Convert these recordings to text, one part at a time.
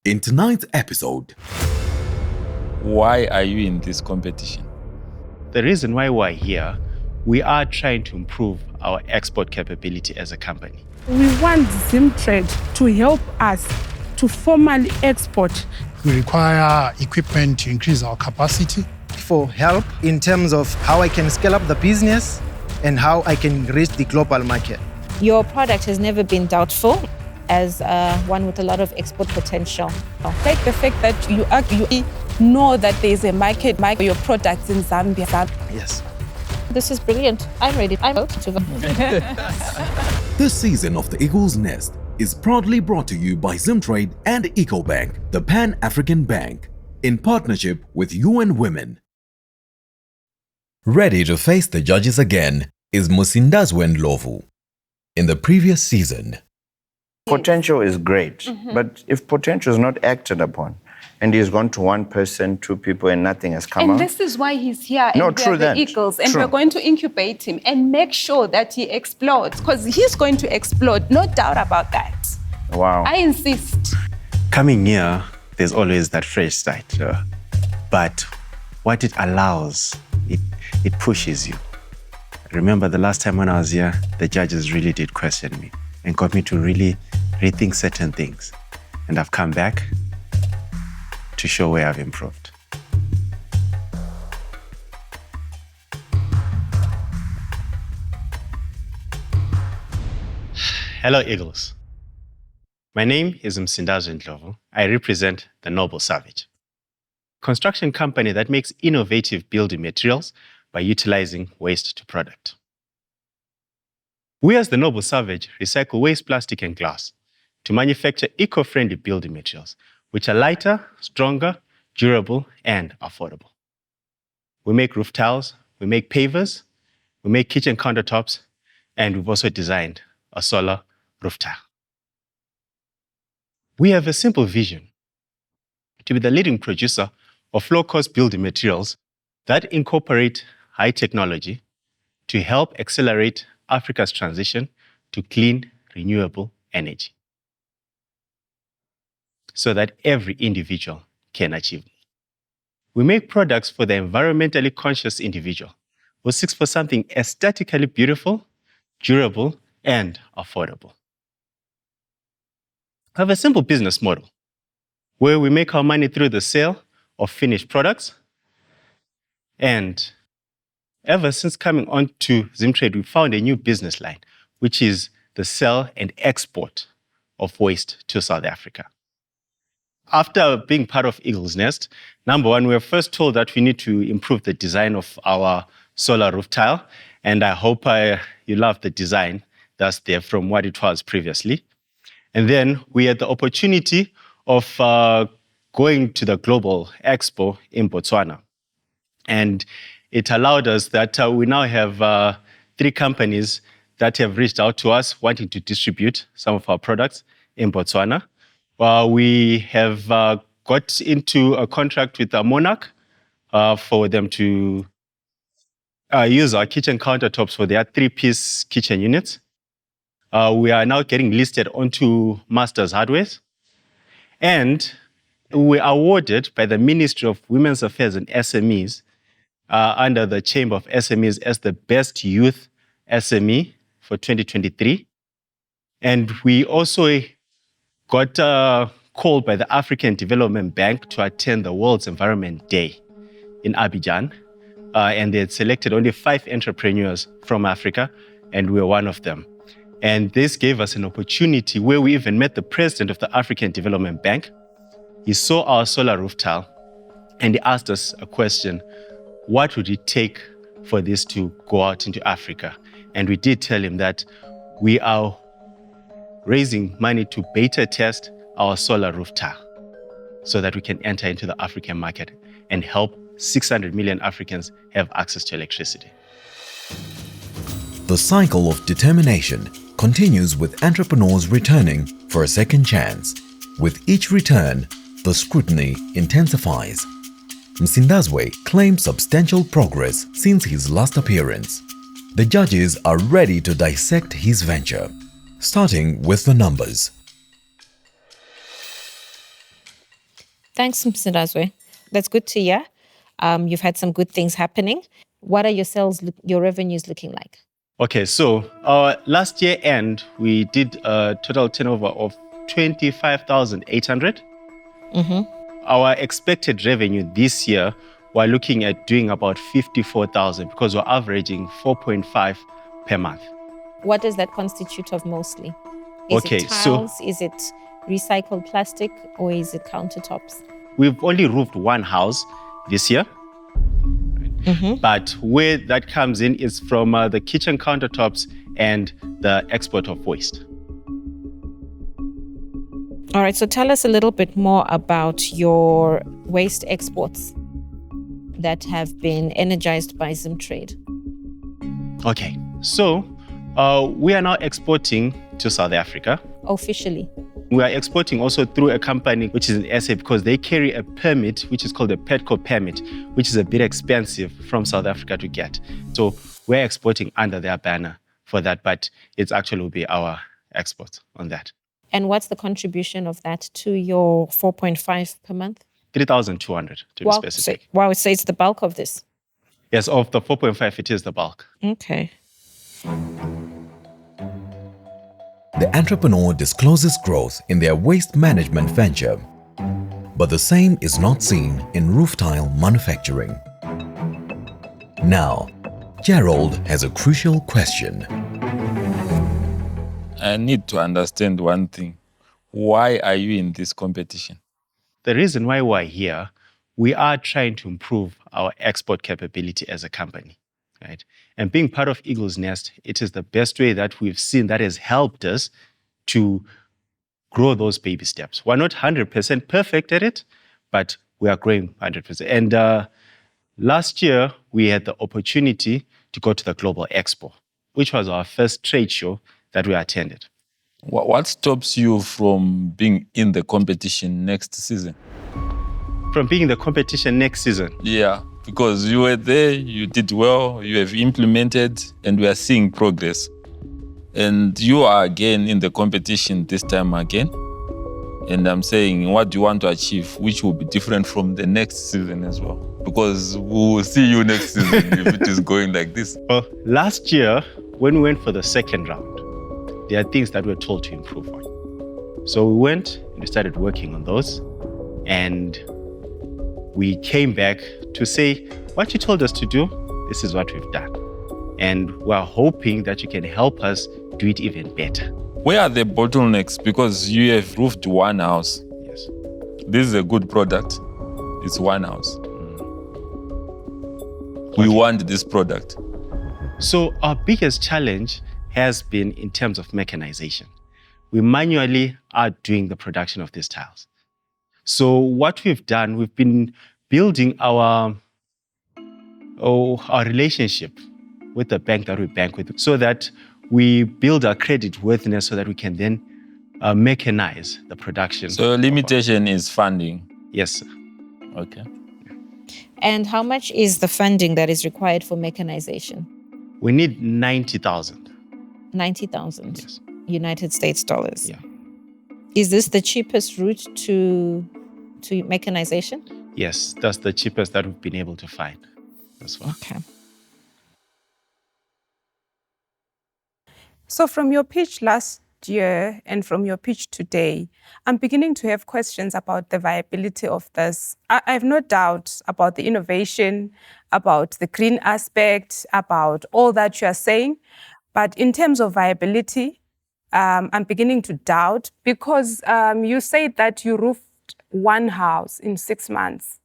In tonight's episode, why are you in this competition? The reason why we're here, we are trying to improve our export capability as a company. We want ZimTrade to help us to formally export. We require equipment to increase our capacity. For help in terms of how I can scale up the business and how I can reach the global market. Your product has never been doubtful as one with a lot of export potential. Like the fact that you know that there's a market for your products in Zambia. Yes. This is brilliant. I'm ready. I'm open to this season of The Eagle's Nest is proudly brought to you by ZimTrade and Ecobank, the Pan-African Bank, in partnership with UN Women. Ready to face the judges again is Musindazwe Ndlovu. In the previous season, potential is great, but if potential is not acted upon, and he's gone to one person, two people, and nothing has come out. And this is why he's here, and we're the Eagles, and we're going to incubate him and make sure that he explodes, because he's going to explode, no doubt about that. Wow. I insist. Coming here, there's always that fresh start, but what it allows, it pushes you. Remember the last time when I was here, the judges really did question me and got me to really rethink certain things. And I've come back to show where I've improved. Hello, Eagles. My name is Musindazwe Ndlovu. I represent the Noble Savage, construction company that makes innovative building materials by utilizing waste to product. We as the Noble Savage recycle waste plastic and glass to manufacture eco-friendly building materials, which are lighter, stronger, durable, and affordable. We make roof tiles, we make pavers, we make kitchen countertops, and we've also designed a solar roof tile. We have a simple vision to be the leading producer of low-cost building materials that incorporate high technology to help accelerate Africa's transition to clean, renewable energy, so that every individual can achieve. We make products for the environmentally conscious individual who seeks for something aesthetically beautiful, durable, and affordable. We have a simple business model where we make our money through the sale of finished products. And ever since coming on to ZimTrade, we found a new business line, which is the sale and export of waste to South Africa. After being part of Eagle's Nest, number one, we were first told that we need to improve the design of our solar roof tile. And I hope you love the design that's there from what it was previously. And then we had the opportunity of going to the Global Expo in Botswana. And it allowed us that we now have 3 companies that have reached out to us wanting to distribute some of our products in Botswana. We have got into a contract with Monarch for them to use our kitchen countertops for their 3-piece kitchen units. We are now getting listed onto Masters Hardware. And we were awarded by the Ministry of Women's Affairs and SMEs under the Chamber of SMEs as the best youth SME for 2023. And we also got called by the African Development Bank to attend the World's Environment Day in Abidjan. And they had selected only 5 entrepreneurs from Africa, and we were one of them. And this gave us an opportunity where we even met the president of the African Development Bank. He saw our solar roof tile, and he asked us a question: what would it take for this to go out into Africa? And we did tell him that we are raising money to beta test our solar roof tile so that we can enter into the African market and help 600 million Africans have access to electricity. the cycle of determination continues with entrepreneurs returning for a second chance. With each return, the scrutiny intensifies. Musindazwe claims substantial progress since his last appearance. The judges are ready to dissect his venture, starting with the numbers. Thanks, Msindazwe. That's good to hear. You've had some good things happening. What are your sales, your revenues looking like? Okay, so our last year end, we did a total turnover of 25,800. Our expected revenue this year, we're looking at doing about 54,000 because we're averaging 4.5 per month. What does that constitute of mostly? Is it tiles, is it recycled plastic, or is it countertops? We've only roofed one house this year. But where that comes in is from the kitchen countertops and the export of waste. All right, so tell us a little bit more about your waste exports that have been energized by ZimTrade. Okay, so we are now exporting to South Africa. Officially? We are exporting also through a company which is in SA because they carry a permit which is called a PETCO permit, which is a bit expensive from South Africa to get. So we're exporting under their banner for that, but it's actually will be our export on that. And what's the contribution of that to your 4.5 per month? 3,200 to be specific. So it's the bulk of this? Yes, of the 4.5, it is the bulk. Okay. The entrepreneur discloses growth in their waste management venture, but the same is not seen in roof tile manufacturing. Now, Gerald has a crucial question. I need to understand one thing. Why are you in this competition? The reason why we're here, we are trying to improve our export capability as a company, right? And being part of Eagle's Nest, it is the best way that we've seen that has helped us to grow those baby steps. We're not 100% perfect at it, but we are growing 100%. And last year, we had the opportunity to go to the Global Expo, which was our first trade show that we attended. What stops you from being in the competition next season? From being in the competition next season? Yeah, because you were there, you did well, you have implemented, and we are seeing progress. And you are again in the competition this time again. And I'm saying, what do you want to achieve, which will be different from the next season as well? Because we will see you next season if it is going like this. Well, last year, when we went for the second round, there are things that we're told to improve on. So we went and we started working on those. And we came back to say, what you told us to do, this is what we've done. And we're hoping that you can help us do it even better. Where are the bottlenecks? Because you have roofed one house. Yes. This is a good product. It's one house. We want this product. So our biggest challenge has been in terms of mechanization. We manually are doing the production of these tiles. So what we've done, we've been building our relationship with the bank that we bank with so that we build our credit worthiness so that we can then mechanize the production. So limitation is funding? Yes, sir. Okay. And how much is the funding that is required for mechanization? We need 90,000. 90,000 yes. United States dollars. Yeah. Is this the cheapest route to mechanization? Yes, that's the cheapest that we've been able to find as well. Okay. So from your pitch last year and from your pitch today, I'm beginning to have questions about the viability of this. I have no doubt about the innovation, about the green aspect, about all that you are saying. But in terms of viability, I'm beginning to doubt because you said that you roofed one house in 6 months,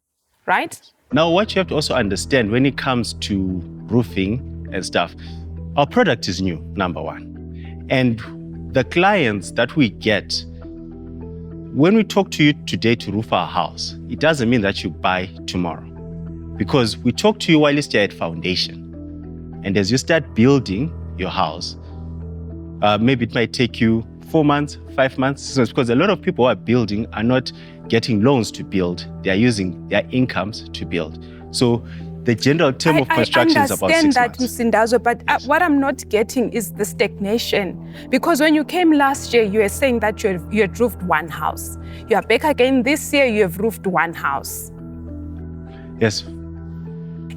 right? Now, what you have to also understand when it comes to roofing and stuff, our product is new, number one. And the clients that we get, when we talk to you today to roof our house, it doesn't mean that you buy tomorrow. Because we talk to you while you're at foundation. And as you start building your house, maybe it might take you 4 months, 5 months, 6 months, because a lot of people who are building are not getting loans to build. They are using their incomes to build. So The general term of construction is about 6 months. I understand that, Msindazwe, but what I'm not getting is the stagnation. Because when you came last year, you were saying that you had roofed one house. You are back again this year, you have roofed one house. Yes.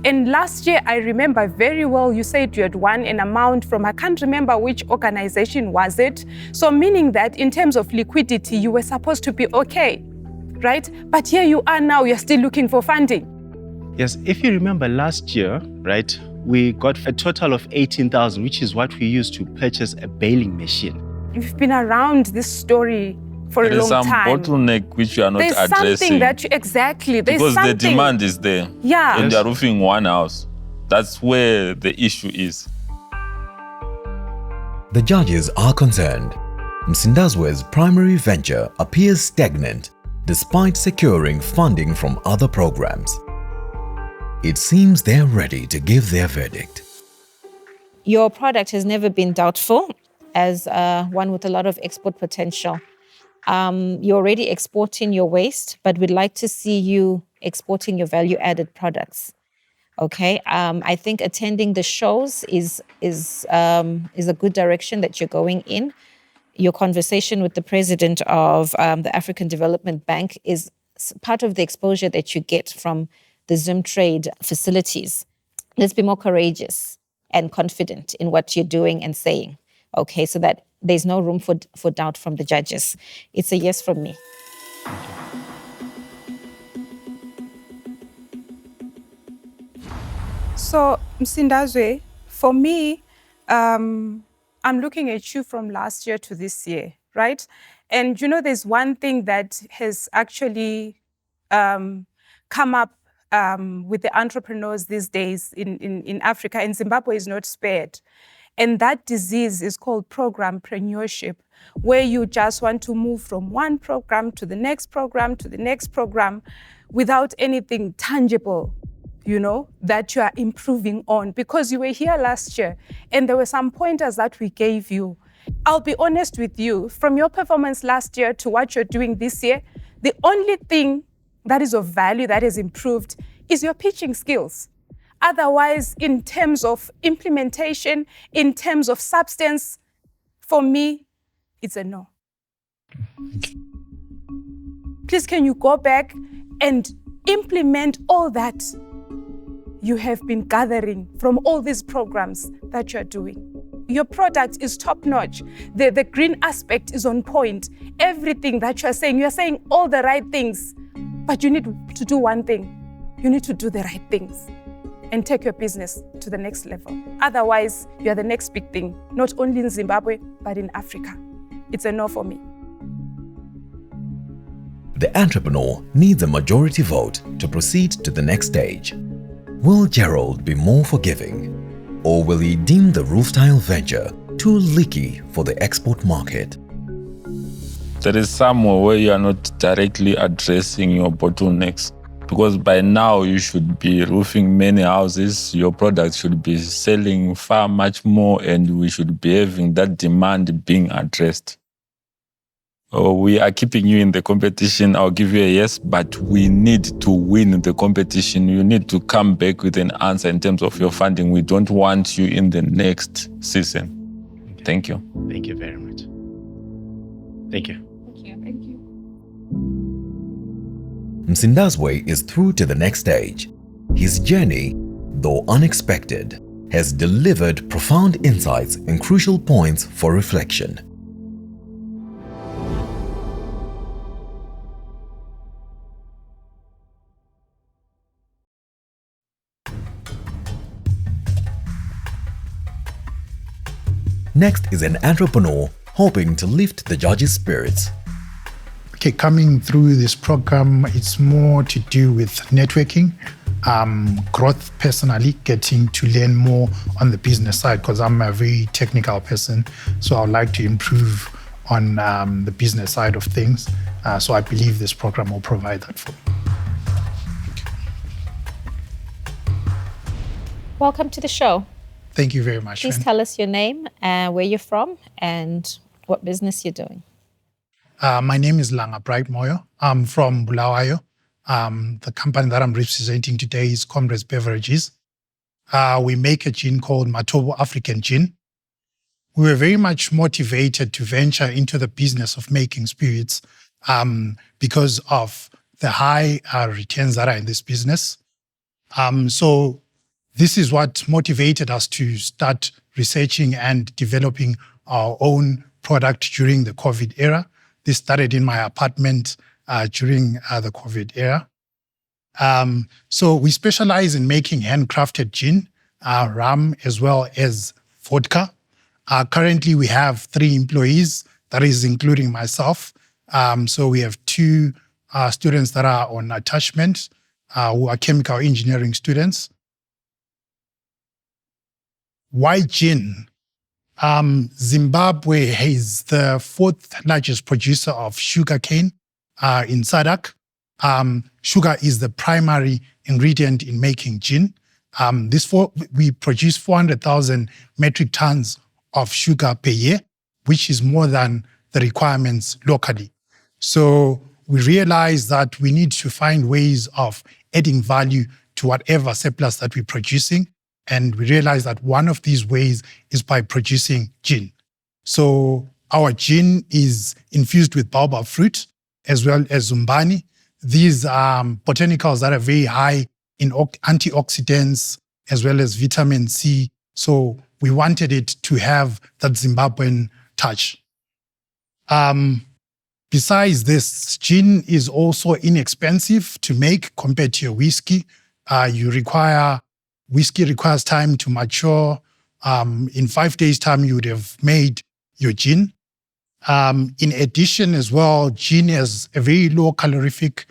And last year, I remember very well, you said you had won an amount from, I can't remember which organization was it. So meaning that in terms of liquidity, you were supposed to be okay, right? But here you are now, you're still looking for funding. Yes, if you remember last year, right, we got a total of 18,000, which is what we used to purchase a baling machine. You've been around this story for a long time. There's some bottleneck which you are not addressing. There's something that exactly. Because the demand is there. Yeah. And you are roofing one house. That's where the issue is. The judges are concerned. Msindazwe's primary venture appears stagnant despite securing funding from other programs. It seems they're ready to give their verdict. Your product has never been doubtful as one with a lot of export potential. You're already exporting your waste, but we'd like to see you exporting your value-added products. Okay, I think attending the shows is a good direction that you're going in. Your conversation with the president of the African Development Bank is part of the exposure that you get from the ZimTrade facilities. Let's be more courageous and confident in what you're doing and saying. Okay, so that there's no room for doubt from the judges. It's a yes from me. So, Msindazwe, for me, I'm looking at you from last year to this year, right? And you know, there's one thing that has actually come up with the entrepreneurs these days in Africa, and Zimbabwe is not spared. And that disease is called programpreneurship, where you just want to move from one program to the next program to the next program without anything tangible, you know, that you are improving on. Because you were here last year and there were some pointers that we gave you. I'll be honest with you, from your performance last year to what you're doing this year, the only thing that is of value that has improved is your pitching skills. Otherwise, in terms of implementation, in terms of substance, for me, it's a no. Please, can you go back and implement all that you have been gathering from all these programs that you're doing? Your product is top-notch. The green aspect is on point. Everything that you're saying all the right things. But you need to do one thing. You need to do the right things and take your business to the next level. Otherwise, you are the next big thing, not only in Zimbabwe, but in Africa. It's a no for me. The entrepreneur needs a majority vote to proceed to the next stage. Will Gerald be more forgiving, or will he deem the roof tile venture too leaky for the export market? There is somewhere where you are not directly addressing your bottlenecks, because by now you should be roofing many houses, your product should be selling far much more, and we should be having that demand being addressed. We are keeping you in the competition, I'll give you a yes, but we need to win the competition. You need to come back with an answer in terms of your funding. We don't want you in the next season. Okay. Thank you. Thank you very much. Thank you. Thank you. Msindazwe is through to the next stage. His journey, though unexpected, has delivered profound insights and crucial points for reflection. Next is an entrepreneur hoping to lift the judges' spirits. Okay, coming through this program, it's more to do with networking, growth personally, getting to learn more on the business side, because I'm a very technical person. So I would like to improve on the business side of things. So I believe this program will provide that for me. Welcome to the show. Thank you very much. Please tell us your name, where you're from, and what business you're doing. My name is Langa Bright Moyo. I'm from Bulawayo, The company that I'm representing today is Comrades Beverages. We make a gin called Matobo African Gin. We were very much motivated to venture into the business of making spirits because of the high returns that are in this business. So this is what motivated us to start researching and developing our own product during the COVID era. This started in my apartment during the COVID era. So we specialize in making handcrafted gin, rum, as well as vodka. Currently, we have 3 employees, that is including myself. So we have 2 students that are on attachment, who are chemical engineering students. Why gin? Zimbabwe is the 4th largest producer of sugarcane in SADC. Sugar is the primary ingredient in making gin. We produce 400,000 metric tons of sugar per year, which is more than the requirements locally. So we realized that we need to find ways of adding value to whatever surplus that we're producing. And we realized that one of these ways is by producing gin. So our gin is infused with baobab fruit as well as zumbani. These are botanicals that are very high in antioxidants as well as vitamin C. So we wanted it to have that Zimbabwean touch. Besides this, gin is also inexpensive to make compared to your whiskey. Whiskey requires time to mature. In 5 days' time, you would have made your gin. In addition as well, gin has a very low calorific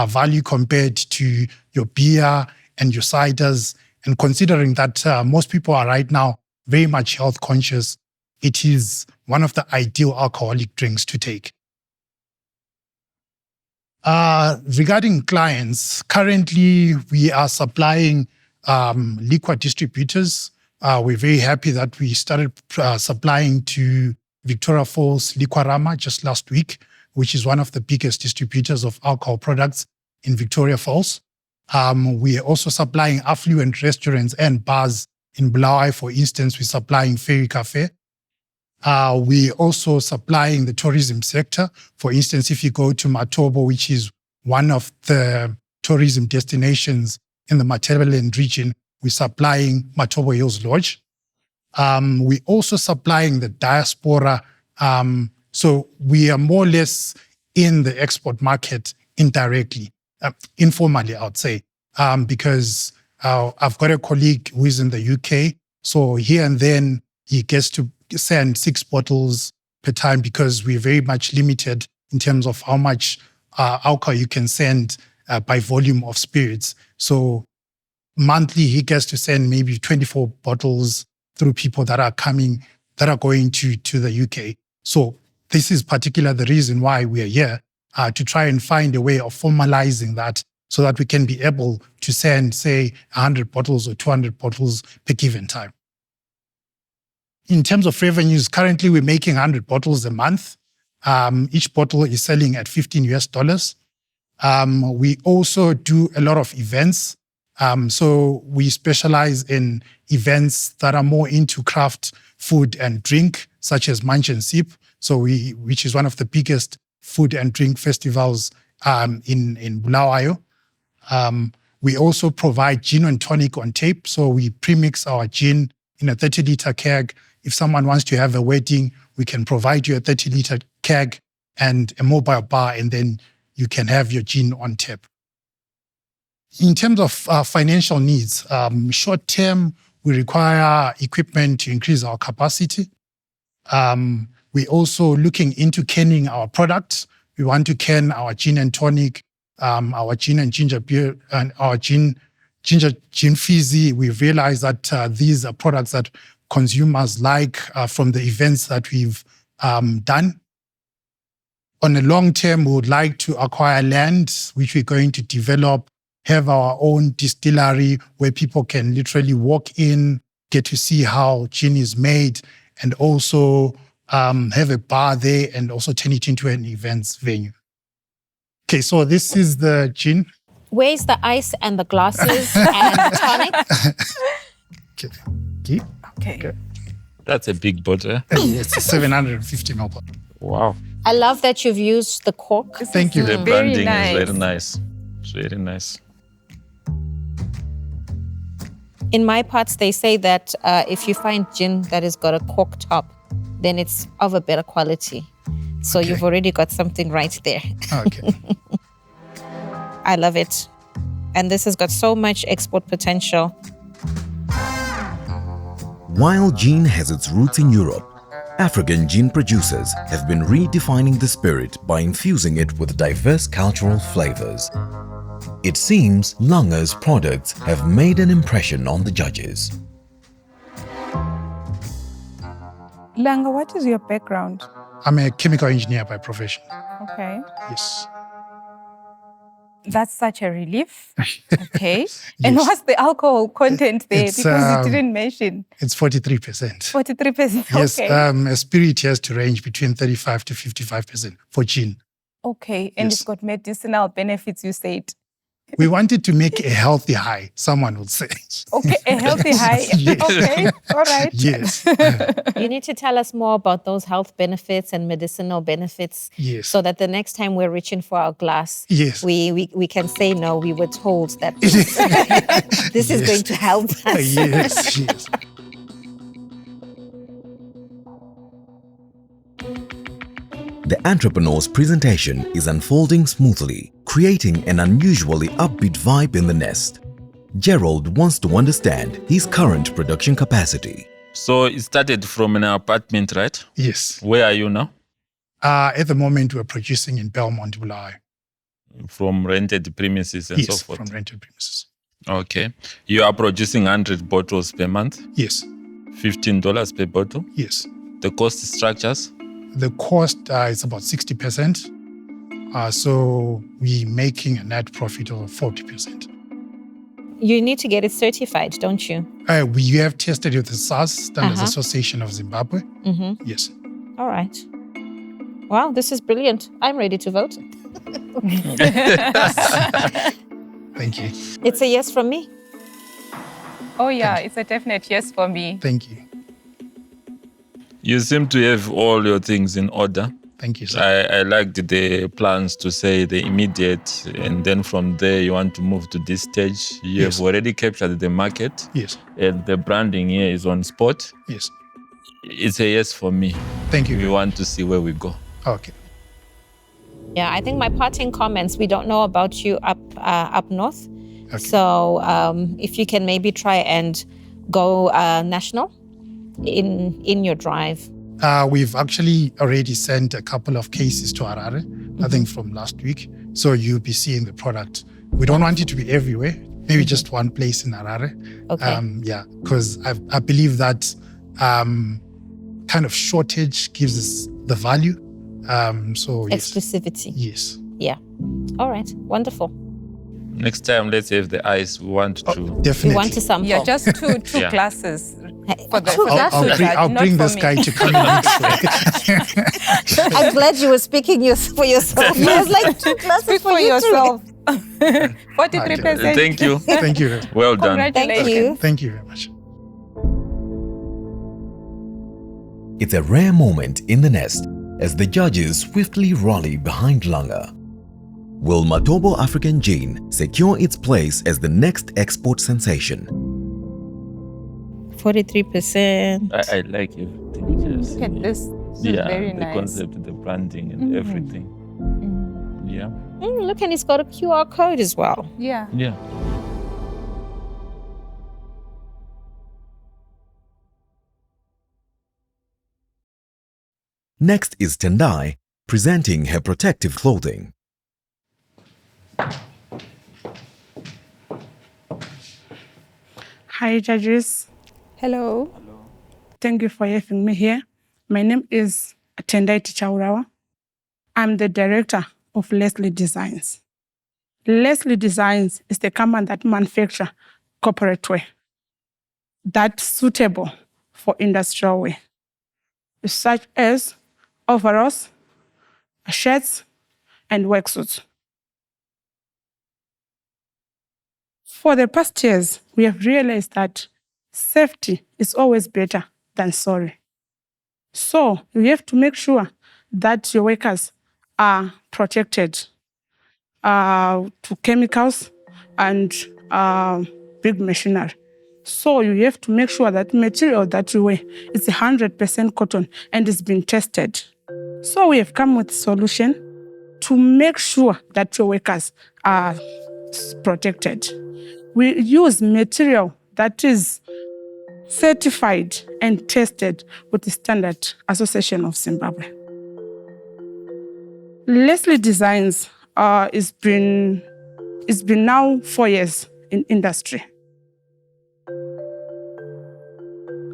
value compared to your beer and your ciders. And considering that most people are right now very much health conscious, it is one of the ideal alcoholic drinks to take. Regarding clients, currently we are supplying liquor distributors. We're very happy that we started supplying to Victoria Falls Liquorama just last week, which is one of the biggest distributors of alcohol products in Victoria Falls. We are also supplying affluent restaurants and bars in Bulawayo, for instance. We're supplying Ferry Cafe. We're also supplying the tourism sector. For instance, if you go to Matobo, which is one of the tourism destinations in the Matabeleland region, we're supplying Matobo Hills Lodge. We're also supplying the diaspora. So we are more or less in the export market indirectly, informally, I would say, because I've got a colleague who is in the UK. So here and then he gets to send 6 bottles per time because we're very much limited in terms of how much alcohol you can send by volume of spirits. So monthly, he gets to send maybe 24 bottles through people that are going to the UK. So this is particularly the reason why we are here, to try and find a way of formalizing that so that we can be able to send, say, 100 bottles or 200 bottles per given time. In terms of revenues, currently we're making 100 bottles a month. Each bottle is selling at $15. We also do a lot of events. So we specialize in events that are more into craft food and drink, such as Munch and Sip, which is one of the biggest food and drink festivals in Bulawayo. We also provide gin and tonic on tape. So we premix our gin in a 30-liter keg. If someone wants to have a wedding, we can provide you a 30-liter keg and a mobile bar, and then you can have your gin on tap. In terms of financial needs, short term, we require equipment to increase our capacity. We're also looking into canning our products. We want to can our gin and tonic, our gin and ginger beer, and our gin fizzy. We've realized that these are products that consumers like from the events that we've done. On a long term, we would like to acquire land, which we're going to develop, have our own distillery where people can literally walk in, get to see how gin is made, and also have a bar there and also turn it into an events venue. Okay, so this is the gin. Where's the ice and the glasses and the tonic? Okay. That's a big bottle. It's a 750 ml bottle. Wow. I love that you've used the cork. Thank you. The Very branding nice. is very nice. It's very nice. In my parts, they say that if you find gin that has got a cork top, then it's of a better quality. So you've already got something right there. Okay. I love it. And this has got so much export potential. While gin has its roots in Europe, African gin producers have been redefining the spirit by infusing it with diverse cultural flavors. It seems Langa's products have made an impression on the judges. Langa, what is your background? I'm a chemical engineer by profession. Okay. Yes. That's such a relief. Okay. And what's the alcohol content there? It's, because you didn't mention. It's 43%. 43%. Yes, Okay. a spirit has to range between 35 to 55% for gin. Okay. And Yes. it's got medicinal benefits, you said. We wanted to make a healthy high, someone would say. Okay, a healthy high. Yes. Okay, all right. Yes. You need to tell us more about those health benefits and medicinal benefits. Yes. So that the next time we're reaching for our glass, Yes. we can say, no, we were told that this is Yes. going to help us. Yes, yes. The entrepreneur's presentation is unfolding smoothly, creating an unusually upbeat vibe in the nest. Gerald wants to understand his current production capacity. So it started from an apartment, right? Yes. Where are you now? At the moment, we're producing in Belmont, Bulawayo. From rented premises and so Yes, forth. from rented premises. Okay. You are producing 100 bottles per month, Yes, $15 per bottle. yes. The cost structures? The cost is about 60%. So we're making a net profit of 40%. You need to get it certified, don't you? We have tested it with the SAS, Standards Uh-huh. Association of Zimbabwe. Mm-hmm. Yes. All right. Wow, this is brilliant. I'm ready to vote. Thank you. It's a yes from me. Oh, yeah, it's a definite yes for me. Thank you. You seem to have all your things in order. Thank you, sir. I liked the plans to say the immediate, and then from there you want to move to this stage. You Yes. have already captured the market, Yes. and the branding here is on spot. Yes. It's a yes for me. Thank you. We want to see where we go. Okay. Yeah, I think my parting comments, we don't know about you up north. Okay. So if you can maybe try and go national in your drive. We've actually already sent a couple of cases to Harare, I think from last week. So you'll be seeing the product. We don't want it to be everywhere, maybe just one place in Harare. Okay. Yeah, because I believe that kind of shortage gives us the value. So yes. Exclusivity. Yes. Yeah. All right. Wonderful. Next time, let's have the ice. We want to. Definitely. We want to sample. Yeah, just two Yeah. glasses. For Two I'll glasses. bring, I'll Not bring for this me. guy to come in next week. I'm glad you were speaking for yourself. I was like, two glasses Speak for for you yourself. 43%. Thank you. Thank you. Well done. Thank you. Thank you very much. It's a rare moment in the nest as the judges swiftly rally behind Langa. Will Matobo African Gin secure its place as the next export sensation? 43%. I like everything. Just, Look at this. This is yeah, very the nice. concept, the branding, and everything. Yeah, Look, and it's got a QR code as well. Yeah. yeah. Next is Tendai presenting her protective clothing. Hi, judges. Hello. Thank you for having me here. My name is Tendai Tichaurawa. I'm the director of Leslie Designs. Leslie Designs is the company that manufactures corporate wear that's suitable for industrial wear, such as overalls, shirts, and work suits. For the past years, we have realized that safety is always better than sorry. So you have to make sure that your workers are protected to chemicals and big machinery. So you have to make sure that material that you wear is 100% cotton and is being tested. So we have come with a solution to make sure that your workers are protected. We use material that is certified and tested with the Standard Association of Zimbabwe. Leslie Designs it's been now 4 years in industry.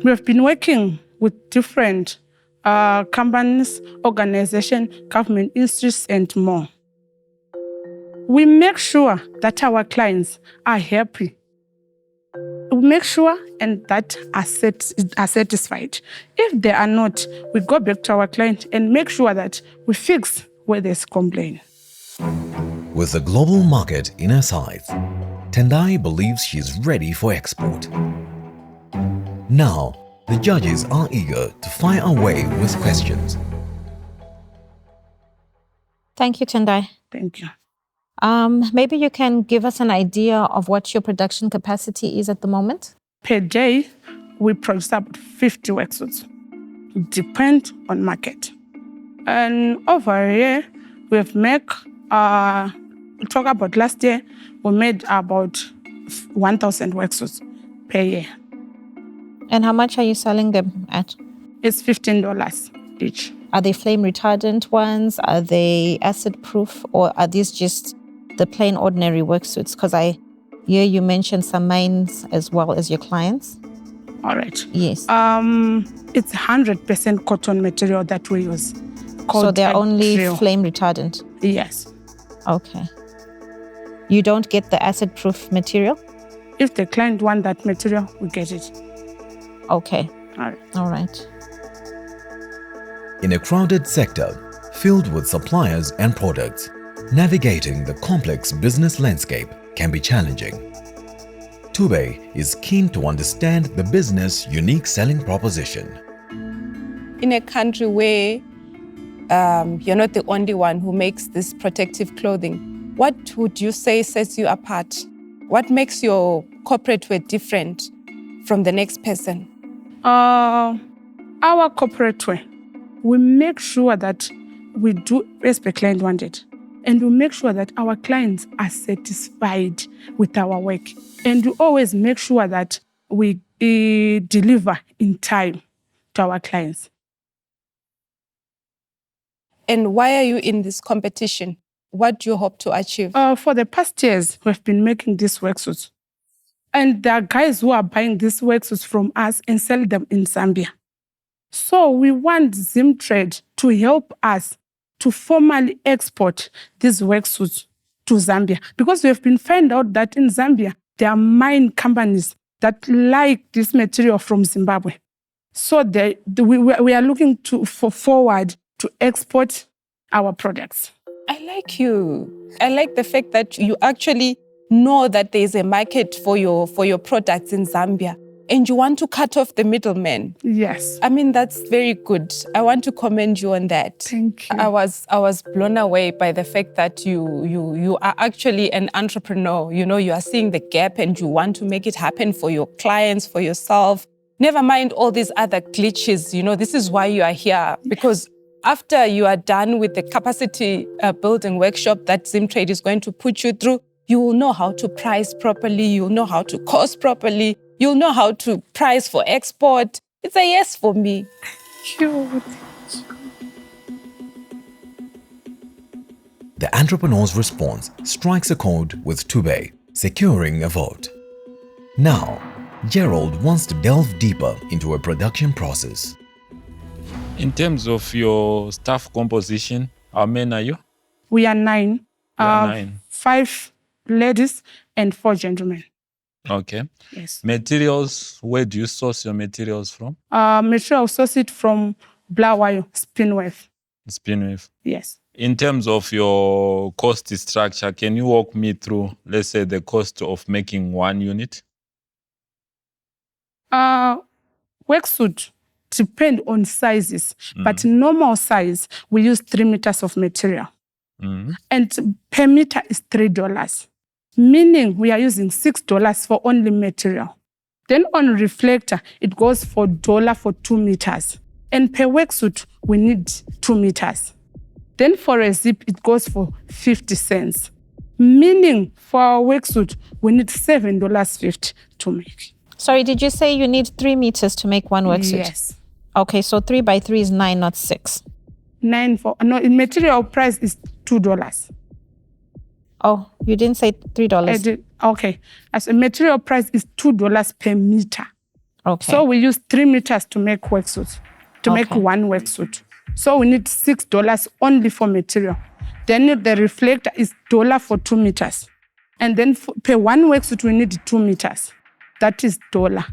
We have been working with different companies, organizations, government institutes, and more. We make sure that our clients are happy. We make sure and that are satisfied. If they are not, we go back to our client and make sure that we fix where there's complaint. With the global market in her sights, Tendai believes she is ready for export. Now, the judges are eager to fire away with questions. Thank you, Tendai. Thank you. Maybe you can give us an idea of what your production capacity is at the moment? Per day, we produce about 50 worksuits. Depend on market. And over here, we've made, talk about last year, we made about 1,000 worksuits per year. And how much are you selling them at? It's $15 each. Are they flame retardant ones? Are they acid proof? Or are these just the plain ordinary worksuits? Because I hear you mentioned some mines as well as your clients. All right. Yes. It's 100% cotton material that we use. So they're only flame retardant? Yes. Okay. You don't get the acid proof material? If the client wants that material, we get it. Okay. All right. All right. In a crowded sector filled with suppliers and products, navigating the complex business landscape can be challenging. Tube is keen to understand the business' unique selling proposition. In a country where you're not the only one who makes this protective clothing, what would you say sets you apart? What makes your corporate wear different from the next person? Our corporate wear, we make sure that we do as the client wanted. And we make sure that our clients are satisfied with our work. And we always make sure that we deliver in time to our clients. And why are you in this competition? What do you hope to achieve? For the past years, we've been making these worksuits. And there are guys who are buying these worksuits from us and sell them in Zambia. So we want ZimTrade to help us to formally export these worksuits to Zambia. Because we have been found out that in Zambia, there are mine companies that like this material from Zimbabwe. So we are looking forward to export our products. I like you. I like the fact that you actually know that there is a market for your products in Zambia. And you want to cut off the middleman. Yes. I mean, that's very good. I want to commend you on that. Thank you. I was blown away by the fact that you are actually an entrepreneur. You know, you are seeing the gap and you want to make it happen for your clients, for yourself. Never mind all these other glitches. You know, this is why you are here. Because after you are done with the capacity building workshop that ZimTrade is going to put you through, you will know how to price properly. You'll know how to cost properly. You'll know how to price for export. It's a yes for me. Thank you. The entrepreneur's response strikes a chord with Tube, securing a vote. Now, Gerald wants to delve deeper into a production process. In terms of your staff composition, how many are you? We are 9. You are 9. 5 ladies and 4 gentlemen. Okay. Yes. Materials, where do you source your materials from? Material source it from Bulawayo, Spinwave. Spinwave. Yes. In terms of your cost structure, can you walk me through, let's say, the cost of making one unit? Worksuit depend on sizes, but normal size, we use 3 meters of material. And per meter is $3, meaning we are using $6 for only material. Then on reflector, it goes for $1 for 2 meters. And per worksuit, we need 2 meters. Then for a zip, it goes for 50 cents. Meaning for our worksuit, we need $7.50 to make. Sorry, did you say you need 3 meters to make one worksuit? Yes. Okay, so 3 by 3 is 9, not 6. 9 for, no, material price is $2. Oh, you didn't say $3. Okay. As a material price is $2 per meter. Okay. So we use 3 meters to make worksuit, to make one worksuit. So we need $6 only for material. Then the reflector is $1 for 2 meters. And then per one worksuit, we need 2 meters. That is $1.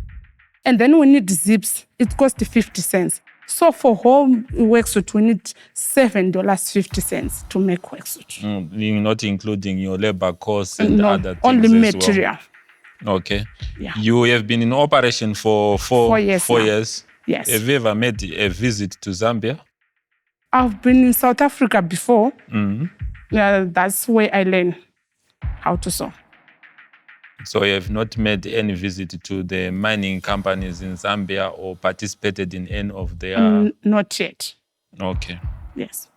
And then we need zips. It costs 50 cents. So for whole worksuit, we need $7.50 to make worksuit. Not including your labor costs and other things only as material. Well. Okay. Yeah. You have been in operation for 4 years. 4 years. Yes. Have you ever made a visit to Zambia? I've been in South Africa before. Yeah, that's where I learned how to sew. So you have not made any visit to the mining companies in Zambia or participated in any of their... Not yet. Okay. Yes.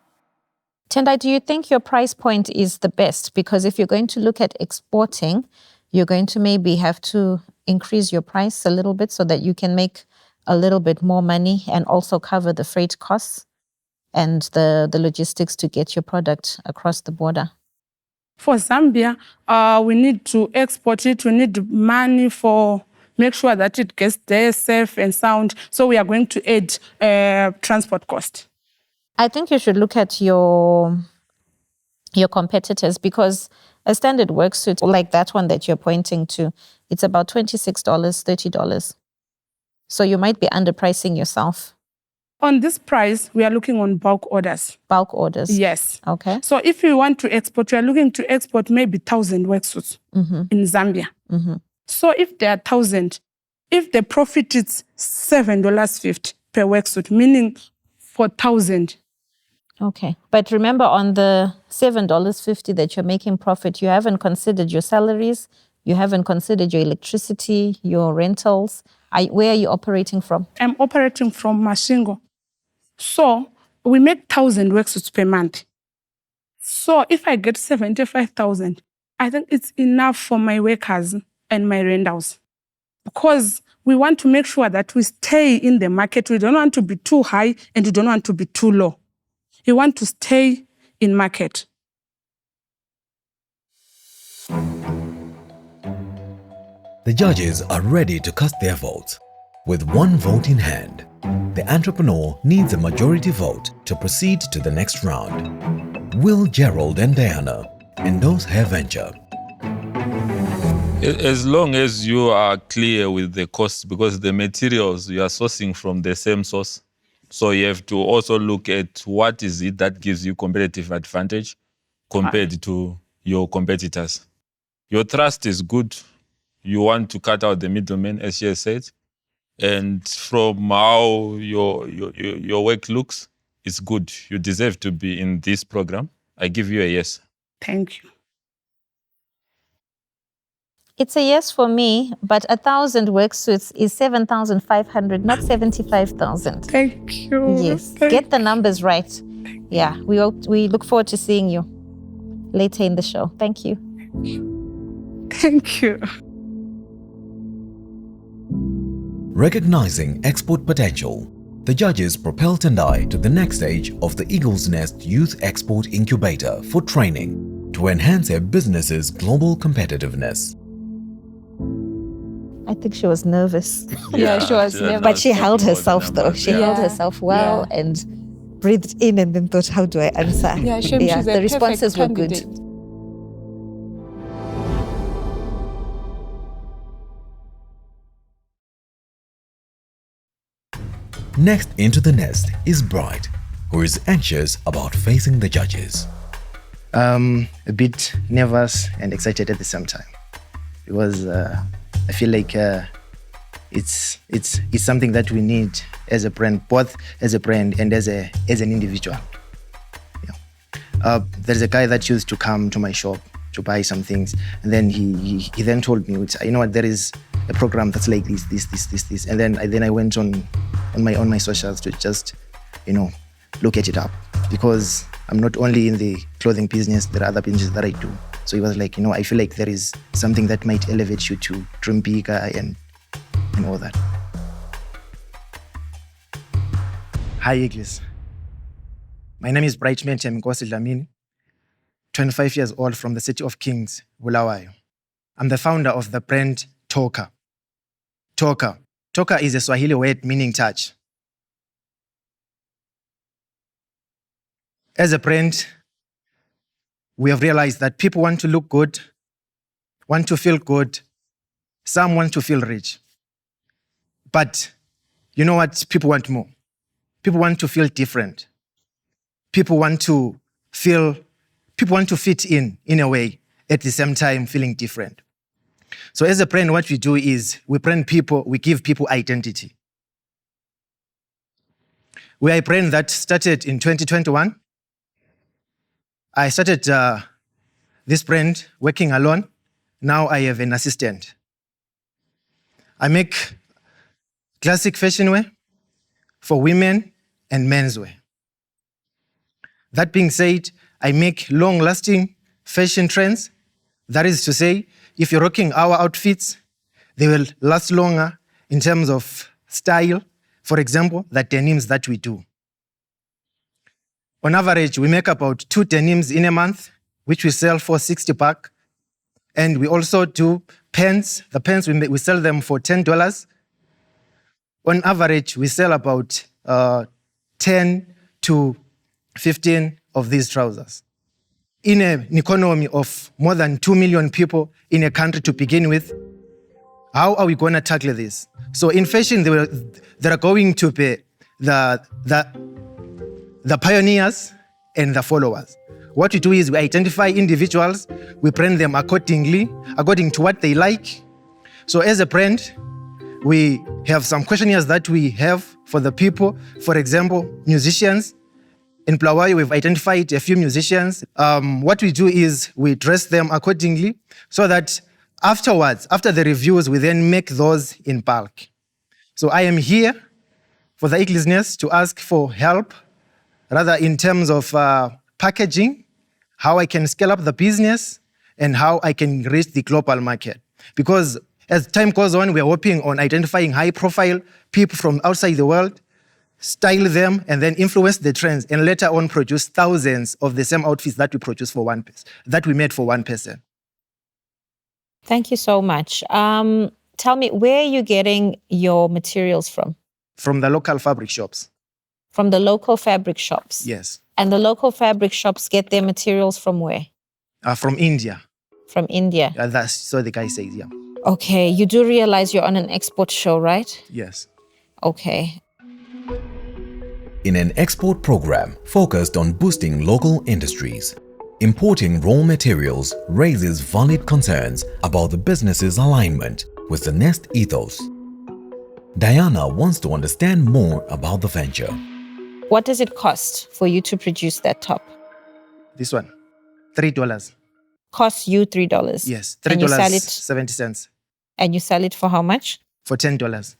Tendai, do you think your price point is the best? Because if you're going to look at exporting, you're going to maybe have to increase your price a little bit so that you can make a little bit more money and also cover the freight costs and the logistics to get your product across the border. For Zambia, we need to export it. We need money for make sure that it gets there safe and sound. So we are going to add transport cost. I think you should look at your competitors, because a standard worksuit like that one that you're pointing to, it's about $26, $30. So you might be underpricing yourself. On this price, we are looking on bulk orders. Bulk orders? Yes. Okay. So if you want to export, we are looking to export maybe 1,000 worksuits in Zambia. So if there are 1,000, if the profit is $7.50 per worksuit, meaning for 1,000. Okay. But remember, on the $7.50 that you're making profit, you haven't considered your salaries, you haven't considered your electricity, your rentals. Where are you operating from? I'm operating from Masvingo. So we make 1,000 worksuits per month. So if I get 75,000, I think it's enough for my workers and my rentals. Because we want to make sure that we stay in the market. We don't want to be too high and we don't want to be too low. We want to stay in market. The judges are ready to cast their votes. With one vote in hand, the entrepreneur needs a majority vote to proceed to the next round. Will Gerald and Diana endorse her venture? As long as you are clear with the costs, because the materials you are sourcing from the same source, so you have to also look at what is it that gives you competitive advantage compared to your competitors. Your trust is good. You want to cut out the middleman, as she has said. And from how your work looks, it's good. You deserve to be in this program. I give you a yes. Thank you. It's a yes for me, but 1,000 worksuits is 7,500, not 75,000. Thank you. Yes, get the numbers right. Yeah, we look forward to seeing you later in the show. Thank you. Thank you. Recognizing export potential, the judges propelled Tendai to the next stage of the Eagle's Nest Youth Export Incubator for training to enhance her business's global competitiveness. I think she was nervous. Yeah, she was nervous. But she held herself though. She held herself well and breathed in and then thought, how do I answer? Yeah, she's the responses were good. Next into the nest is Bright, who is anxious about facing the judges. A bit nervous and excited at the same time, because I feel like it's something that we need as a brand, both as a brand and as an individual. Yeah. There's a guy that used to come to my shop to buy some things, and then he then told me, you know what, there is a program that's like this, and then I went on my socials to just, look at it up, because I'm not only in the clothing business, there are other businesses that I do. So he was like, I feel like there is something that might elevate you to dream bigger and all that. Hi, Iglis. My name is Brightman Chemikosi Dlamini, 25 years old, from the city of Kings, Bulawayo. I'm the founder of the brand Tocar. Tocar. Tocar is a Swahili word meaning touch. As a brand, we have realized that people want to look good, want to feel good, some want to feel rich. But you know what? People want more. People want to feel different. People want to fit in a way, at the same time feeling different. So as a brand, what we do is we brand people, we give people identity. We are a brand that started in 2021. I started this brand working alone. Now I have an assistant. I make classic fashion wear for women and menswear. That being said, I make long-lasting fashion trends. That is to say, if you're rocking our outfits, they will last longer in terms of style. For example, the denims that we do. On average, we make about 2 denims in a month, which we sell for 60 bucks. And we also do pants. The pants, we sell them for $10. On average, we sell about 10 to 15 of these trousers. In an economy of more than 2 million people in a country to begin with, how are we going to tackle this? So in fashion, there are going to be the pioneers and the followers. What we do is we identify individuals, we brand them according to what they like. So as a brand, we have some questionnaires that we have for the people. For example, musicians. In Bulawayo, we've identified a few musicians. What we do is we dress them accordingly so that afterwards, after the reviews, we then make those in bulk. So I am here for the Iglisness to ask for help, rather in terms of packaging, how I can scale up the business, and how I can reach the global market. Because as time goes on, we are working on identifying high-profile people from outside the world, style them, and then influence the trends, and later on produce thousands of the same outfits that we produce for one person, that we made for one person. Thank you so much. Tell me, where are you getting your materials from? From the local fabric shops. From the local fabric shops? Yes. And the local fabric shops get their materials from where? From India. From India? That's so the guy says, yeah. Okay, you do realize you're on an export show, right? Yes. Okay. In an export program focused on boosting local industries, importing raw materials raises valid concerns about the business's alignment with the Nest ethos. Diana wants to understand more about the venture. What does it cost for you to produce that top? This one, $3. Costs you $3? Yes, $3.70. And you sell it for how much? For $10.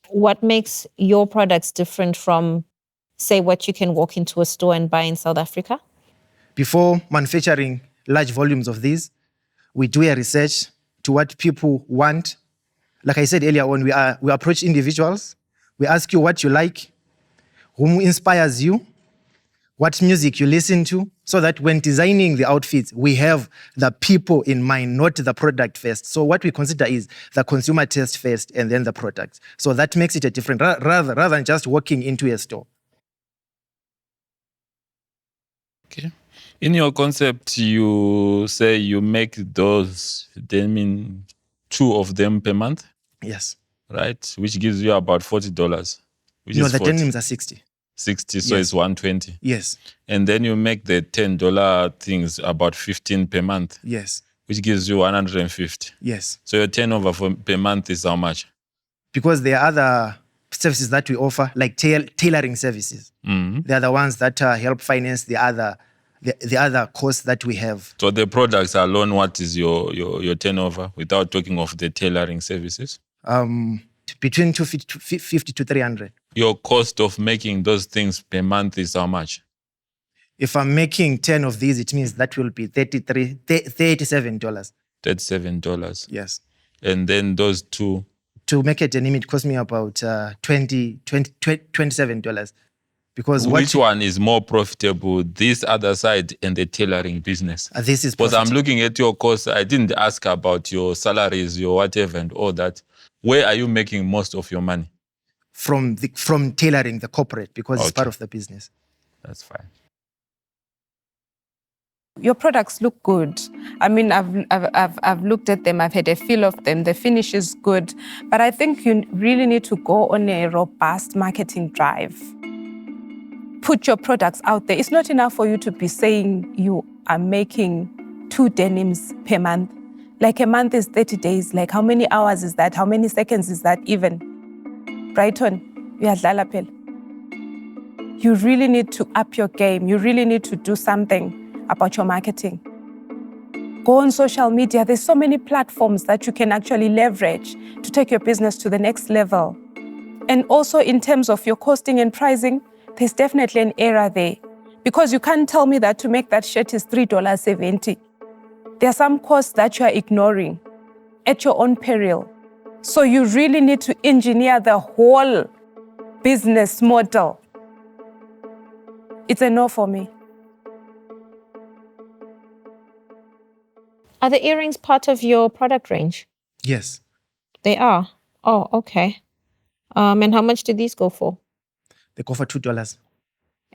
What makes your products different from, say, what you can walk into a store and buy in South Africa? Before manufacturing large volumes of these, we do a research to what people want. Like I said earlier on, we approach individuals. We ask you what you like, whom inspires you, what music you listen to, so that when designing the outfits, we have the people in mind, not the product first. So what we consider is the consumer taste first and then the product. So that makes it a different, rather than just walking into a store. Okay. In your concept, you say you make those, they mean 2 of them per month? Yes. Right? Which gives you about $40. No, the denims are 60. 60, so Yes. it's 120. Yes. And then you make the $10 things about 15 per month, Yes. which gives you 150. Yes. So your turnover per month is how much? Because there are other services that we offer, like tailoring services. They are the ones that help finance the other costs that we have. So the products alone, what is your turnover without talking of the tailoring services? Between 250 to 300. Your cost of making those things per month is how much? If I'm making 10 of these, it means that will be $37. $37. Yes. And then those two? To make a denim, it cost me about $27. Because which one is more profitable, this other side and the tailoring business? This is because I'm looking at your costs. I didn't ask about your salaries, your whatever and all that. Where are you making most of your money? From tailoring, the corporate, because it's part of the business. That's fine. Your products look good. I mean, I've looked at them. I've had a feel of them. The finish is good, but I think you really need to go on a robust marketing drive. Put your products out there. It's not enough for you to be saying you are making 2 denims per month. Like a month is 30 days. Like how many hours is that? How many seconds is that even? Brighton, uyadlala phela. You really need to up your game. You really need to do something about your marketing. Go on social media. There's so many platforms that you can actually leverage to take your business to the next level. And also in terms of your costing and pricing, there's definitely an error there. Because you can't tell me that to make that shirt is $3.70. There are some costs that you are ignoring at your own peril. So you really need to engineer the whole business model. It's a no for me. Are the earrings part of your product range? Yes. They are? Oh, okay. And how much do these go for? They go for $2.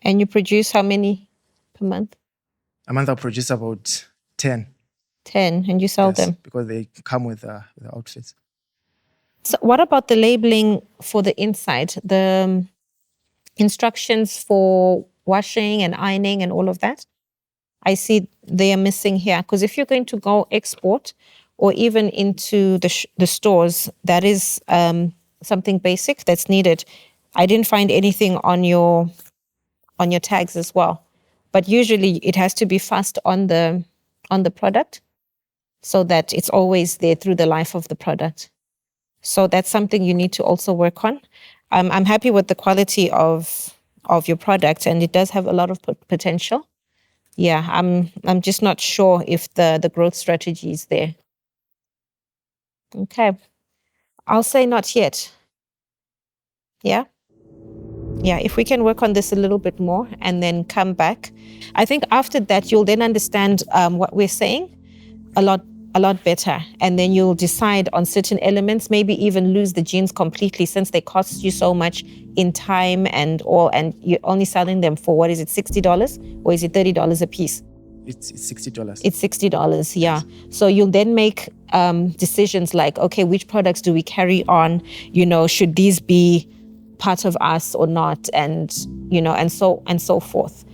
And you produce how many per month? A month I produce about 10. 10, and you sell them? Because they come with the outfits. So what about the labeling for the inside? The instructions for washing and ironing and all of that? I see they are missing here. Because if you're going to go export or even into the stores, that is something basic that's needed. I didn't find anything on your tags as well. But usually it has to be fast on the product so that it's always there through the life of the product. So that's something you need to also work on. I'm happy with the quality of your product, and it does have a lot of potential. Yeah, I'm just not sure if the growth strategy is there. Okay. I'll say not yet. Yeah? Yeah, if we can work on this a little bit more and then come back. I think after that, you'll then understand what we're saying a lot better. And then you'll decide on certain elements, maybe even lose the jeans completely since they cost you so much in time and all, and you're only selling them for, what is it, $60? Or is it $30 a piece? It's $60. It's $60, yeah. So you'll then make decisions like, okay, which products do we carry on? Should these be part of us or not? And, and so forth.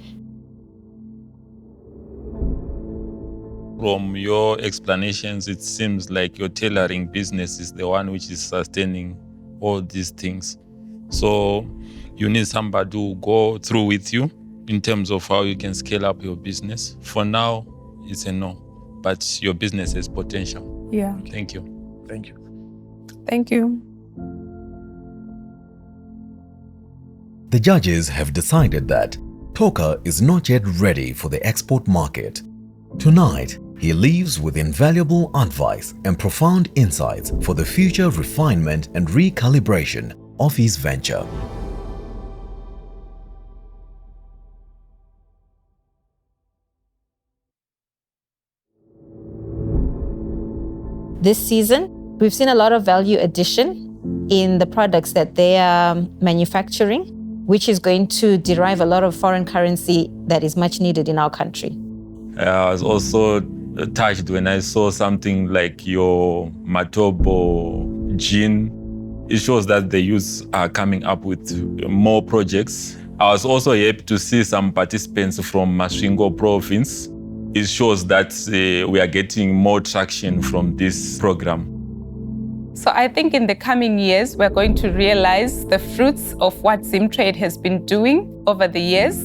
From your explanations, it seems like your tailoring business is the one which is sustaining all these things. So you need somebody to go through with you in terms of how you can scale up your business. For now, it's a no, but your business has potential. Yeah. Thank you. Thank you. Thank you. The judges have decided that Tocar is not yet ready for the export market. Tonight, he leaves with invaluable advice and profound insights for the future refinement and recalibration of his venture. This season, we've seen a lot of value addition in the products that they are manufacturing, which is going to derive a lot of foreign currency that is much needed in our country. I was also touched when I saw something like your Matobo Gin. It shows that the youths are coming up with more projects I was also happy to see some participants from Masvingo province. It shows that we are getting more traction from this program. So I think in the coming years, we're going to realize the fruits of what ZimTrade has been doing over the years,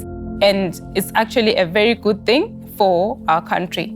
and it's actually a very good thing for our country.